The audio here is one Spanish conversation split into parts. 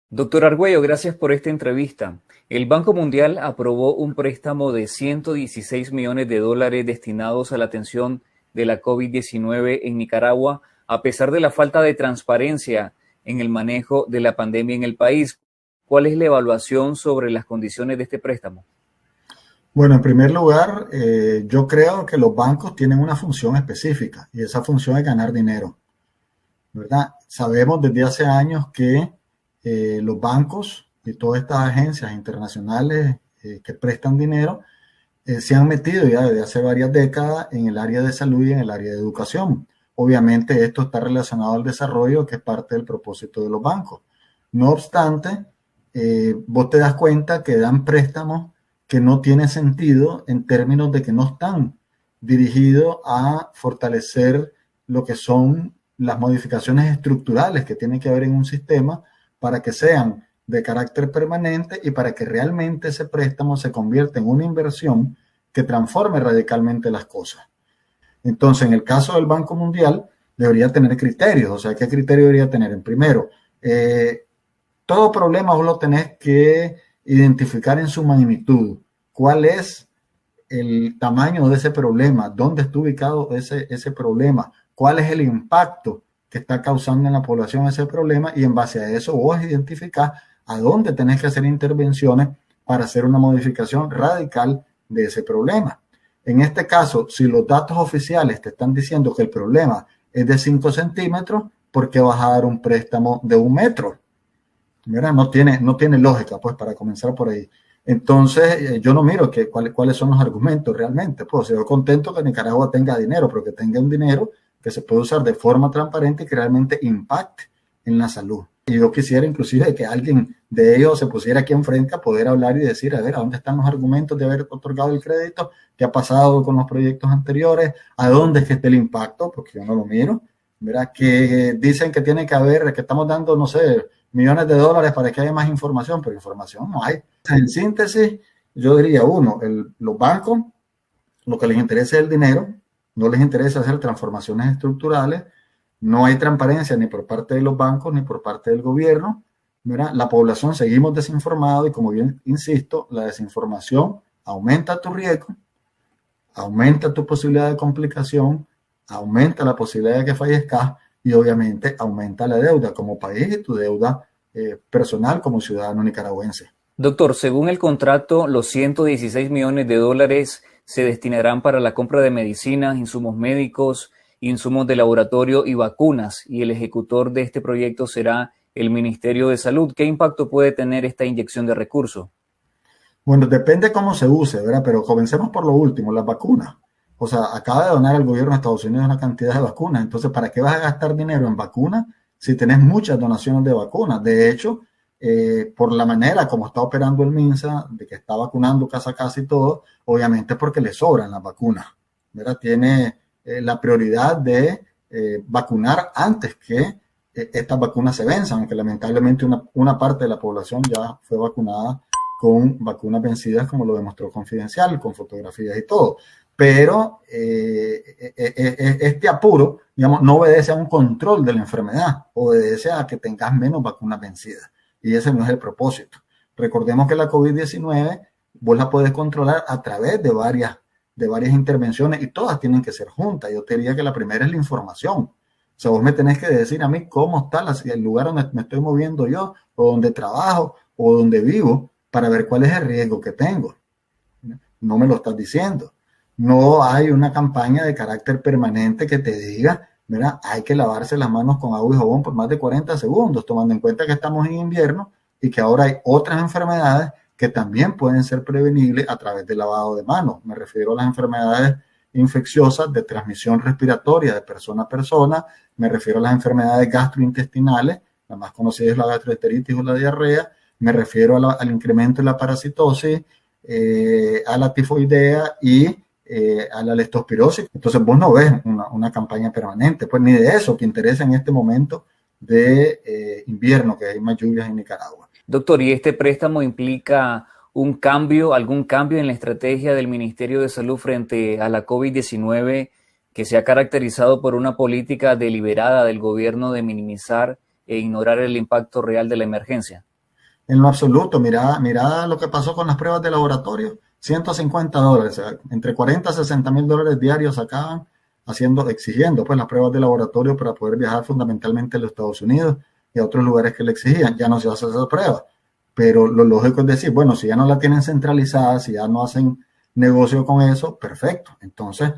Doctor Argüello, gracias por esta entrevista. El Banco Mundial aprobó un préstamo de 116 millones de dólares destinados a la atención de la COVID-19 en Nicaragua, a pesar de la falta de transparencia en el manejo de la pandemia en el país. ¿Cuál es la evaluación sobre las condiciones de este préstamo? Bueno, en primer lugar, yo creo que los bancos tienen una función específica y esa función es ganar dinero, ¿verdad? Sabemos desde hace años que los bancos y todas estas agencias internacionales que prestan dinero se han metido ya desde hace varias décadas en el área de salud y en el área de educación. Obviamente esto está relacionado al desarrollo, que es parte del propósito de los bancos. No obstante, vos te das cuenta que dan préstamos que no tienen sentido en términos de que no están dirigidos a fortalecer lo que son las modificaciones estructurales que tiene que haber en un sistema para que sean de carácter permanente y para que realmente ese préstamo se convierta en una inversión que transforme radicalmente las cosas. Entonces, en el caso del Banco Mundial, debería tener criterios. O sea, ¿qué criterio debería tener? En primero, todo problema vos lo tenés que identificar en su magnitud. ¿Cuál es el tamaño de ese problema? ¿Dónde está ubicado ese problema? ¿Cuál es el impacto que está causando en la población ese problema? Y en base a eso vos identificás a dónde tenés que hacer intervenciones para hacer una modificación radical de ese problema. En este caso, si los datos oficiales te están diciendo que el problema es de 5 centímetros, ¿por qué vas a dar un préstamo de 1 metro? ¿Verdad? No tiene lógica, pues, para comenzar por ahí. Entonces, yo no miro cuáles son los argumentos realmente. Pues, yo contento que Nicaragua tenga dinero, pero que tenga un dinero que se puede usar de forma transparente y que realmente impacte en la salud. Y yo quisiera inclusive que alguien de ellos se pusiera aquí enfrente a poder hablar y decir, a ver, ¿a dónde están los argumentos de haber otorgado el crédito? ¿Qué ha pasado con los proyectos anteriores? ¿A dónde es que está el impacto? Porque yo no lo miro. ¿Verdad? Que dicen que tiene que haber, que estamos dando, no sé, millones de dólares para que haya más información, pero información no hay. En síntesis, yo diría, uno, los bancos, lo que les interesa es el dinero, no les interesa hacer transformaciones estructurales, no hay transparencia ni por parte de los bancos ni por parte del gobierno. Mira, la población seguimos desinformados y como bien insisto, la desinformación aumenta tu riesgo, aumenta tu posibilidad de complicación, aumenta la posibilidad de que fallezcas y obviamente aumenta la deuda como país y tu deuda personal como ciudadano nicaragüense. Doctor, según el contrato, los 116 millones de dólares se destinarán para la compra de medicinas, insumos médicos, insumos de laboratorio y vacunas, y el ejecutor de este proyecto será el Ministerio de Salud. ¿Qué impacto puede tener esta inyección de recursos? Bueno, depende cómo se use, ¿verdad? Pero comencemos por lo último, las vacunas. O sea, acaba de donar el gobierno de Estados Unidos una cantidad de vacunas. Entonces, ¿para qué vas a gastar dinero en vacunas si tenés muchas donaciones de vacunas? De hecho, por la manera como está operando el MINSA, de que está vacunando casa a casa y todo, obviamente es porque le sobran las vacunas, ¿verdad? Tiene la prioridad de vacunar antes que estas vacunas se venzan, aunque lamentablemente una parte de la población ya fue vacunada con vacunas vencidas, como lo demostró Confidencial, con fotografías y todo. Pero este apuro, digamos, no obedece a un control de la enfermedad, obedece a que tengas menos vacunas vencidas. Y ese no es el propósito. Recordemos que la COVID-19 vos la puedes controlar a través de varias intervenciones y todas tienen que ser juntas. Yo te diría que la primera es la información. O sea, vos me tenés que decir a mí cómo está el lugar donde me estoy moviendo yo, o donde trabajo, o donde vivo, para ver cuál es el riesgo que tengo. No me lo estás diciendo. No hay una campaña de carácter permanente que te diga, mira, hay que lavarse las manos con agua y jabón por más de 40 segundos, tomando en cuenta que estamos en invierno y que ahora hay otras enfermedades que también pueden ser prevenibles a través del lavado de manos. Me refiero a las enfermedades infecciosas de transmisión respiratoria de persona a persona, me refiero a las enfermedades gastrointestinales, la más conocida es la gastroenteritis o la diarrea, me refiero al incremento de la parasitosis, a la tifoidea y a la leptospirosis. Entonces vos no ves una campaña permanente, pues ni de eso que interesa en este momento de invierno, que hay más lluvias en Nicaragua. Doctor, ¿y este préstamo implica algún cambio en la estrategia del Ministerio de Salud frente a la COVID-19 que se ha caracterizado por una política deliberada del gobierno de minimizar e ignorar el impacto real de la emergencia? En lo absoluto, mira lo que pasó con las pruebas de laboratorio, $150, o sea, entre 40 a 60 mil dólares diarios sacaban exigiendo pues las pruebas de laboratorio para poder viajar fundamentalmente a los Estados Unidos y a otros lugares que le exigían. Ya no se hace esa prueba, pero lo lógico es decir, bueno, si ya no la tienen centralizada, si ya no hacen negocio con eso, perfecto. Entonces,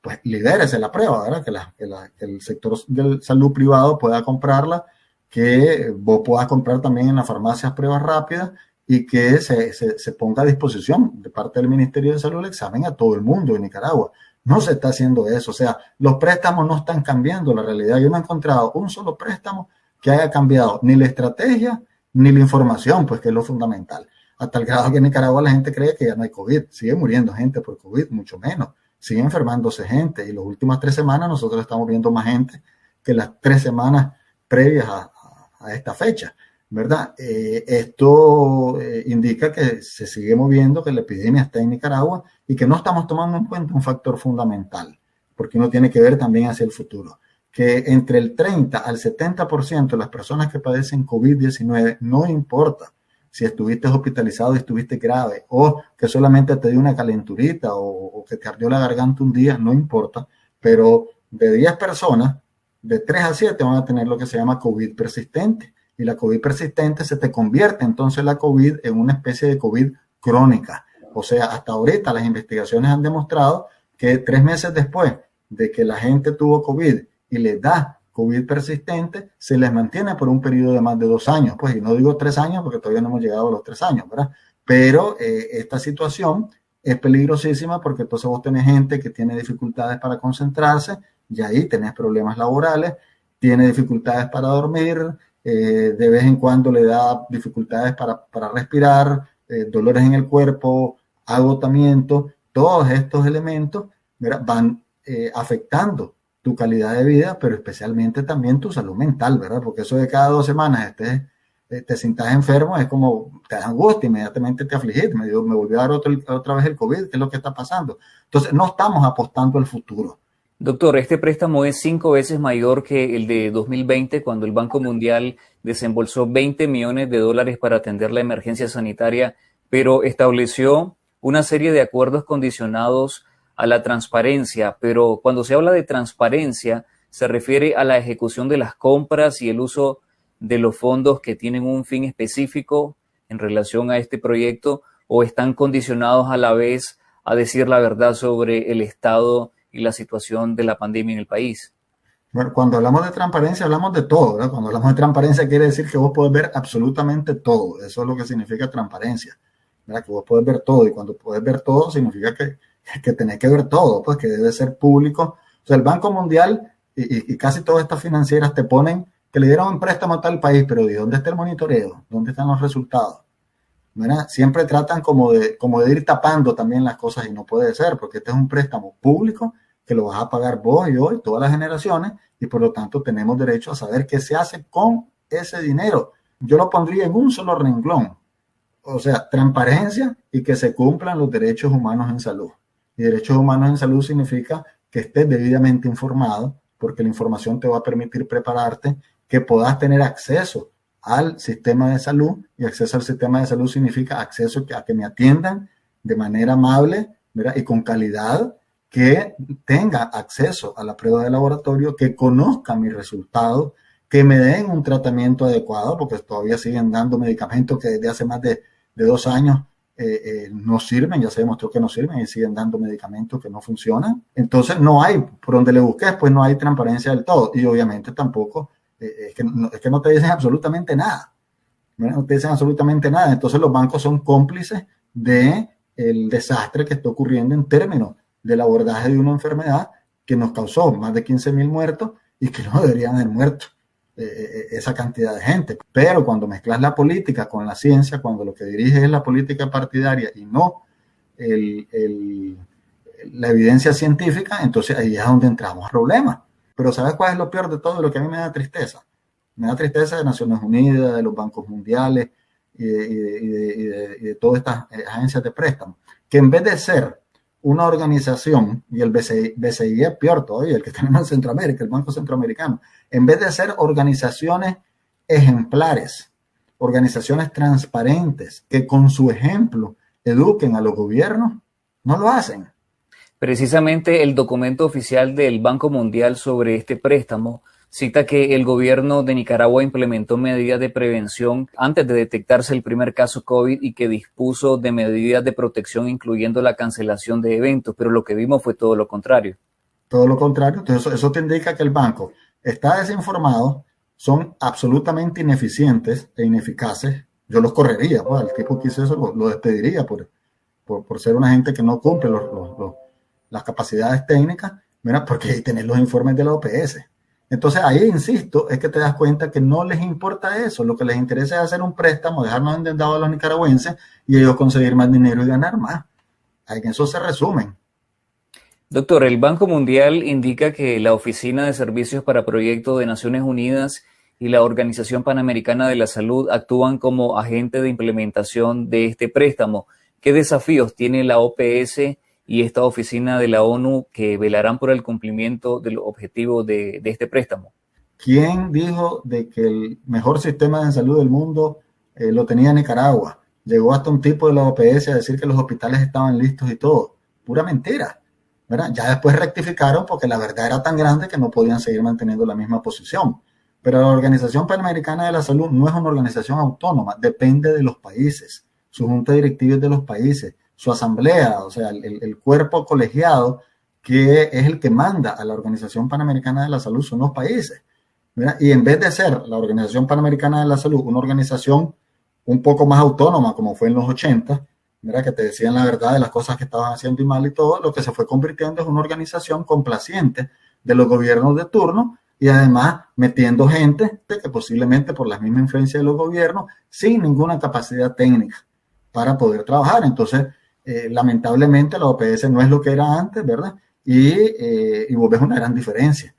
pues libérese la prueba, ¿verdad? Que el sector de salud privado pueda comprarla, que vos puedas comprar también en las farmacias pruebas rápidas y que se ponga a disposición de parte del Ministerio de Salud el examen a todo el mundo en Nicaragua. No se está haciendo eso, o sea, los préstamos no están cambiando la realidad. Yo no he encontrado un solo préstamo que haya cambiado ni la estrategia ni la información, pues que es lo fundamental. Hasta el grado que en Nicaragua la gente cree que ya no hay COVID, sigue muriendo gente por COVID, mucho menos, sigue enfermándose gente y las últimas 3 semanas nosotros estamos viendo más gente que las 3 semanas previas a esta fecha, ¿verdad? Esto indica que se sigue moviendo, que la epidemia está en Nicaragua y que no estamos tomando en cuenta un factor fundamental, porque uno tiene que ver también hacia el futuro, que entre el 30 al 70% de las personas que padecen COVID-19, no importa si estuviste hospitalizado y estuviste grave, o que solamente te dio una calenturita o que te ardió la garganta un día, no importa, pero de 10 personas, de 3 a 7 van a tener lo que se llama COVID persistente. Y la COVID persistente se te convierte entonces la COVID en una especie de COVID crónica. O sea, hasta ahorita las investigaciones han demostrado que 3 meses después de que la gente tuvo COVID y le da COVID persistente, se les mantiene por un periodo de más de 2 años. Pues, y no digo 3 años porque todavía no hemos llegado a los 3 años, ¿verdad? Pero esta situación es peligrosísima porque entonces vos tenés gente que tiene dificultades para concentrarse y ahí tenés problemas laborales, tiene dificultades para dormir, de vez en cuando le da dificultades para respirar, dolores en el cuerpo, agotamiento. Todos estos elementos, ¿verdad?, van afectando tu calidad de vida, pero especialmente también tu salud mental, ¿verdad? Porque eso de cada 2 semanas te sientas enfermo, es como te da angustia, inmediatamente te afligís, me volvió a dar otra vez el COVID, ¿qué es lo que está pasando? Entonces, no estamos apostando al futuro. Doctor, este préstamo es 5 veces mayor que el de 2020, cuando el Banco Mundial desembolsó 20 millones de dólares para atender la emergencia sanitaria, pero estableció una serie de acuerdos condicionados a la transparencia. Pero cuando se habla de transparencia, se refiere a la ejecución de las compras y el uso de los fondos que tienen un fin específico en relación a este proyecto, o están condicionados a la vez a decir la verdad sobre el estado y la situación de la pandemia en el país. Bueno, cuando hablamos de transparencia, hablamos de todo, ¿verdad? Cuando hablamos de transparencia quiere decir que vos podés ver absolutamente todo. Eso es lo que significa transparencia, ¿verdad? Que vos podés ver todo, y cuando podés ver todo significa que tenés que ver todo, pues que debe ser público. O sea, el Banco Mundial y casi todas estas financieras te ponen que le dieron un préstamo a tal país, pero ¿de dónde está el monitoreo? ¿Dónde están los resultados? ¿Verdad? Siempre tratan como de ir tapando también las cosas, y no puede ser, porque este es un préstamo público que lo vas a pagar vos y yo y todas las generaciones, y por lo tanto tenemos derecho a saber qué se hace con ese dinero. Yo lo pondría en un solo renglón, o sea, transparencia y que se cumplan los derechos humanos en salud. Y derechos humanos en salud significa que estés debidamente informado, porque la información te va a permitir prepararte, que puedas tener acceso al sistema de salud, y acceso al sistema de salud significa acceso a que me atiendan de manera amable, ¿verdad?, y con calidad, que tenga acceso a la prueba de laboratorio, que conozca mis resultados, que me den un tratamiento adecuado, porque todavía siguen dando medicamentos que desde hace más de 2 años no sirven, ya se demostró que no sirven, y siguen dando medicamentos que no funcionan. Entonces no hay, por donde le busques, pues no hay transparencia del todo, y obviamente tampoco es que no te dicen absolutamente nada. No te dicen absolutamente nada. Entonces los bancos son cómplices del desastre que está ocurriendo en términos del abordaje de una enfermedad que nos causó más de 15,000 muertos y que no deberían haber muerto esa cantidad de gente. Pero cuando mezclas la política con la ciencia, cuando lo que dirige es la política partidaria y no la evidencia científica, entonces ahí es donde entramos a problemas. Pero ¿sabes cuál es lo peor de todo? Lo que a mí me da tristeza. Me da tristeza de Naciones Unidas, de los bancos mundiales y de todas estas agencias de préstamo, que en vez de ser una organización, y el BCI es peor todavía, el que tenemos en Centroamérica, el Banco Centroamericano, en vez de ser organizaciones ejemplares organizaciones transparentes que con su ejemplo eduquen a los gobiernos, no lo hacen. Precisamente el documento oficial del Banco Mundial sobre este préstamo cita que el gobierno de Nicaragua implementó medidas de prevención antes de detectarse el primer caso COVID y que dispuso de medidas de protección incluyendo la cancelación de eventos, pero lo que vimos fue todo lo contrario. Todo lo contrario, entonces eso te indica que el banco está desinformado, son absolutamente ineficientes e ineficaces. Yo los correría, pues, al tipo que hizo eso lo despediría por ser una gente que no cumple las capacidades técnicas, mira, porque ahí tenés los informes de la OPS. Entonces ahí, insisto, es que te das cuenta que no les importa eso, lo que les interesa es hacer un préstamo, dejarnos endeudados a los nicaragüenses y ellos conseguir más dinero y ganar más. En eso se resumen. Doctor, el Banco Mundial indica que la Oficina de Servicios para Proyectos de Naciones Unidas y la Organización Panamericana de la Salud actúan como agente de implementación de este préstamo. ¿Qué desafíos tiene la OPS y esta oficina de la ONU que velarán por el cumplimiento de los objetivos de este préstamo? ¿Quién dijo de que el mejor sistema de salud del mundo lo tenía Nicaragua? Llegó hasta un tipo de la OPS a decir que los hospitales estaban listos y todo. Pura mentira, ¿verdad? Ya después rectificaron porque la verdad era tan grande que no podían seguir manteniendo la misma posición. Pero la Organización Panamericana de la Salud no es una organización autónoma, depende de los países, su junta directiva es de los países, su asamblea, o sea, el cuerpo colegiado que es el que manda a la Organización Panamericana de la Salud son los países, ¿verdad? Y en vez de ser la Organización Panamericana de la Salud una organización un poco más autónoma, como fue en los 80, ¿verdad? Que te decían la verdad de las cosas que estaban haciendo y mal y todo, lo que se fue convirtiendo es una organización complaciente de los gobiernos de turno y además metiendo gente que posiblemente por la misma influencia de los gobiernos, sin ninguna capacidad técnica para poder trabajar. Entonces, lamentablemente la OPS no es lo que era antes, ¿verdad? Y vos ves una gran diferencia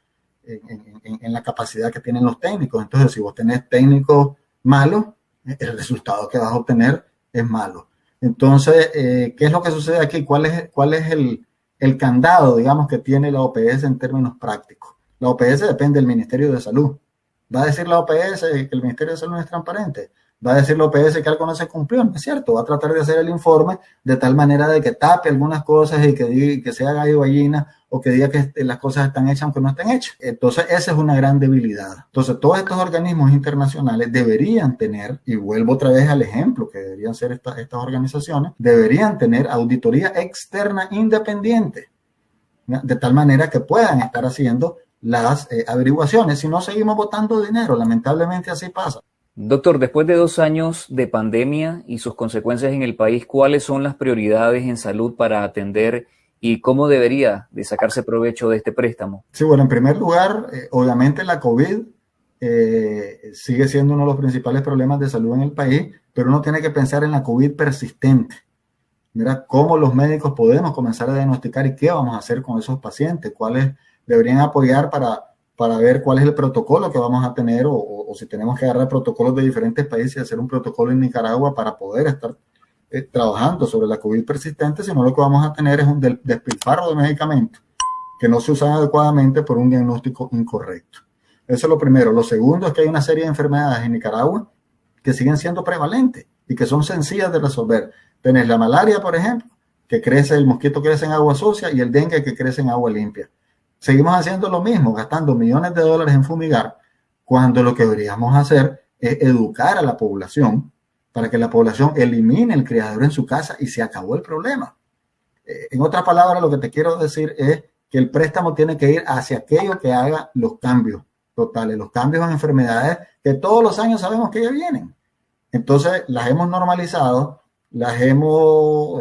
en la capacidad que tienen los técnicos. Entonces, si vos tenés técnicos malos, el resultado que vas a obtener es malo. Entonces, ¿qué es lo que sucede aquí? ¿Cuál es el candado, digamos, que tiene la OPS en términos prácticos? La OPS depende del Ministerio de Salud. ¿Va a decir la OPS que el Ministerio de Salud no es transparente? ¿Va a decir la OPS que algo no se cumplió? No es cierto. Va a tratar de hacer el informe de tal manera de que tape algunas cosas y que sea gallo gallina o que diga que las cosas están hechas aunque no estén hechas. Entonces, esa es una gran debilidad. Entonces, todos estos organismos internacionales deberían tener, y vuelvo otra vez al ejemplo que deberían ser estas organizaciones, deberían tener auditoría externa independiente, ¿no? De tal manera que puedan estar haciendo las averiguaciones. Si no, seguimos botando dinero. Lamentablemente así pasa. Doctor, después de 2 años de pandemia y sus consecuencias en el país, ¿cuáles son las prioridades en salud para atender y cómo debería de sacarse provecho de este préstamo? Sí, bueno, en primer lugar, obviamente la COVID sigue siendo uno de los principales problemas de salud en el país, pero uno tiene que pensar en la COVID persistente. Mira cómo los médicos podemos comenzar a diagnosticar y qué vamos a hacer con esos pacientes, cuáles deberían apoyar para ver cuál es el protocolo que vamos a tener o si tenemos que agarrar protocolos de diferentes países y hacer un protocolo en Nicaragua para poder estar trabajando sobre la COVID persistente, sino lo que vamos a tener es un despilfarro de medicamentos que no se usan adecuadamente por un diagnóstico incorrecto. Eso es lo primero. Lo segundo es que hay una serie de enfermedades en Nicaragua que siguen siendo prevalentes y que son sencillas de resolver. Tenés la malaria, por ejemplo, que crece, el mosquito crece en agua sucia y el dengue que crece en agua limpia. Seguimos haciendo lo mismo, gastando millones de dólares en fumigar, cuando lo que deberíamos hacer es educar a la población para que la población elimine el criadero en su casa y se acabó el problema. En otras palabras, lo que te quiero decir es que el préstamo tiene que ir hacia aquello que haga los cambios totales, los cambios en enfermedades que todos los años sabemos que ya vienen. Entonces, las hemos normalizado, las hemos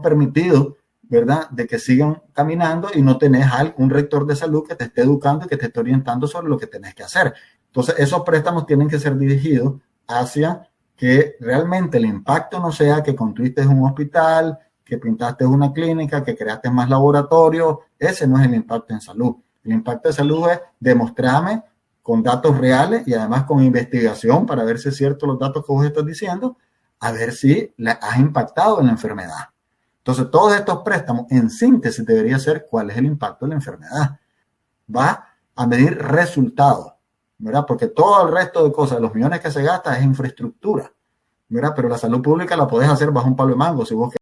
permitido, ¿verdad?, de que sigan caminando y no tenés un rector de salud que te esté educando y que te esté orientando sobre lo que tenés que hacer. Entonces, esos préstamos tienen que ser dirigidos hacia que realmente el impacto no sea que construiste un hospital, que pintaste una clínica, que creaste más laboratorios. Ese no es el impacto en salud. El impacto de salud es demostrarme con datos reales y además con investigación para ver si es cierto los datos que vos estás diciendo, a ver si le has impactado en la enfermedad. Entonces, todos estos préstamos, en síntesis, debería ser cuál es el impacto de la enfermedad. Va a medir resultados. ¿verdad? Porque todo el resto de cosas, los millones que se gastan es infraestructura, ¿verdad? Pero la salud pública la podés hacer bajo un palo de mango si vos